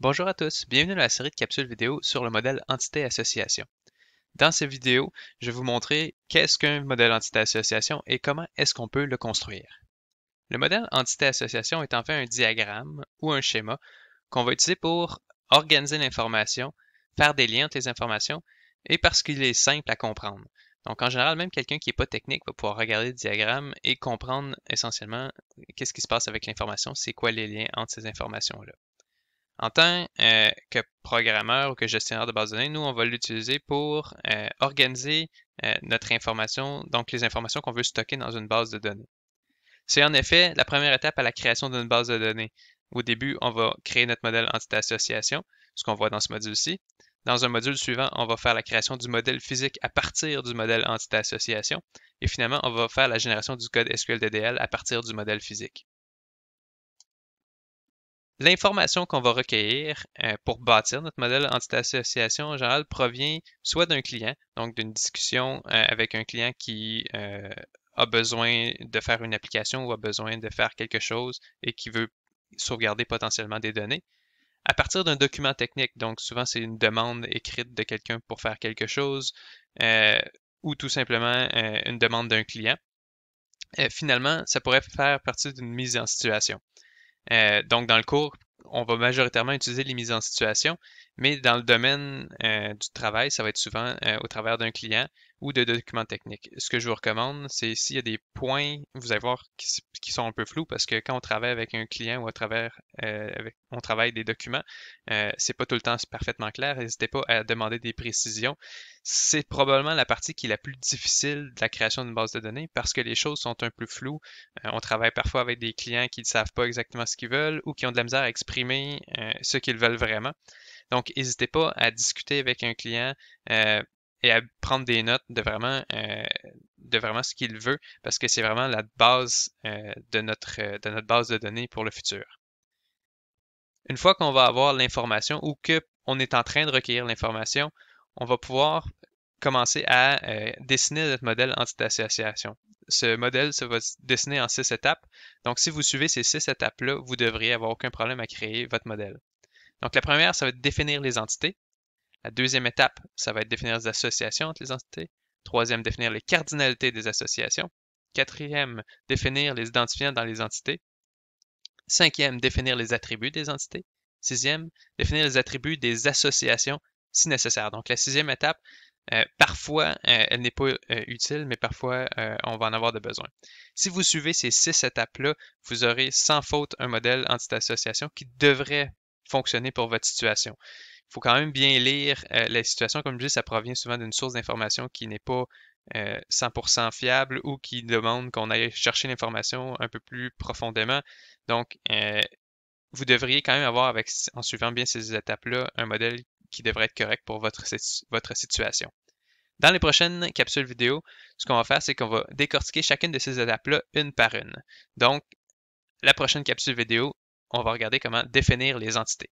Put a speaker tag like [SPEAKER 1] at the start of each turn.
[SPEAKER 1] Bonjour à tous, bienvenue dans la série de capsules vidéo sur le modèle entité-association. Dans cette vidéo, je vais vous montrer qu'est-ce qu'un modèle entité-association et comment est-ce qu'on peut le construire. Le modèle entité-association est en fait un diagramme ou un schéma qu'on va utiliser pour organiser l'information, faire des liens entre les informations et parce qu'il est simple à comprendre. Donc en général, même quelqu'un qui n'est pas technique va pouvoir regarder le diagramme et comprendre essentiellement qu'est-ce qui se passe avec l'information, c'est quoi les liens entre ces informations-là. En tant que programmeur ou que gestionnaire de base de données, nous, on va l'utiliser pour organiser notre information, donc les informations qu'on veut stocker dans une base de données. C'est en effet la première étape à la création d'une base de données. Au début, on va créer notre modèle entité-association, ce qu'on voit dans ce module-ci. Dans un module suivant, on va faire la création du modèle physique à partir du modèle entité-association. Et finalement, on va faire la génération du code SQL DDL à partir du modèle physique. L'information qu'on va recueillir pour bâtir notre modèle entité-association en général provient soit d'un client, donc d'une discussion avec un client qui a besoin de faire une application ou a besoin de faire quelque chose et qui veut sauvegarder potentiellement des données. À partir d'un document technique, donc souvent c'est une demande écrite de quelqu'un pour faire quelque chose ou tout simplement une demande d'un client. Finalement, ça pourrait faire partie d'une mise en situation. Donc, dans le cours, on va majoritairement utiliser les mises en situation, mais dans le domaine du travail, ça va être souvent au travers d'un client ou de documents techniques. Ce que je vous recommande, c'est s'il y a des points, vous allez voir, qui sont un peu flous, parce que quand on travaille avec un client ou à travers, on travaille des documents, c'est pas tout le temps parfaitement clair. N'hésitez pas à demander des précisions. C'est probablement la partie qui est la plus difficile de la création d'une base de données parce que les choses sont un peu floues. On travaille parfois avec des clients qui ne savent pas exactement ce qu'ils veulent ou qui ont de la misère à exprimer ce qu'ils veulent vraiment. Donc, n'hésitez pas à discuter avec un client et à prendre des notes de vraiment ce qu'il veut parce que c'est vraiment la base de notre base de données pour le futur. Une fois qu'on va avoir l'information ou qu'on est en train de recueillir l'information, on va pouvoir commencer à dessiner notre modèle entité-association. Ce modèle, ça va se dessiner en 6 étapes. Donc, si vous suivez ces 6 étapes-là, vous devriez avoir aucun problème à créer votre modèle. Donc, la première, ça va être définir les entités. La deuxième étape, ça va être définir les associations entre les entités. Troisième, définir les cardinalités des associations. Quatrième, définir les identifiants dans les entités. Cinquième, définir les attributs des entités. Sixième, définir les attributs des associations si nécessaire. Donc, la sixième étape, parfois, elle n'est pas utile, mais parfois, on va en avoir de besoin. Si vous suivez ces 6 étapes-là, vous aurez sans faute un modèle entité-association qui devrait fonctionner pour votre situation. Il faut quand même bien lire la situation. Comme je dis, ça provient souvent d'une source d'information qui n'est pas 100% fiable ou qui demande qu'on aille chercher l'information un peu plus profondément. Donc, vous devriez quand même avoir, en suivant bien ces étapes-là, un modèle qui devrait être correct pour votre situation. Dans les prochaines capsules vidéo, ce qu'on va faire, c'est qu'on va décortiquer chacune de ces étapes-là une par une. Donc, la prochaine capsule vidéo, on va regarder comment définir les entités.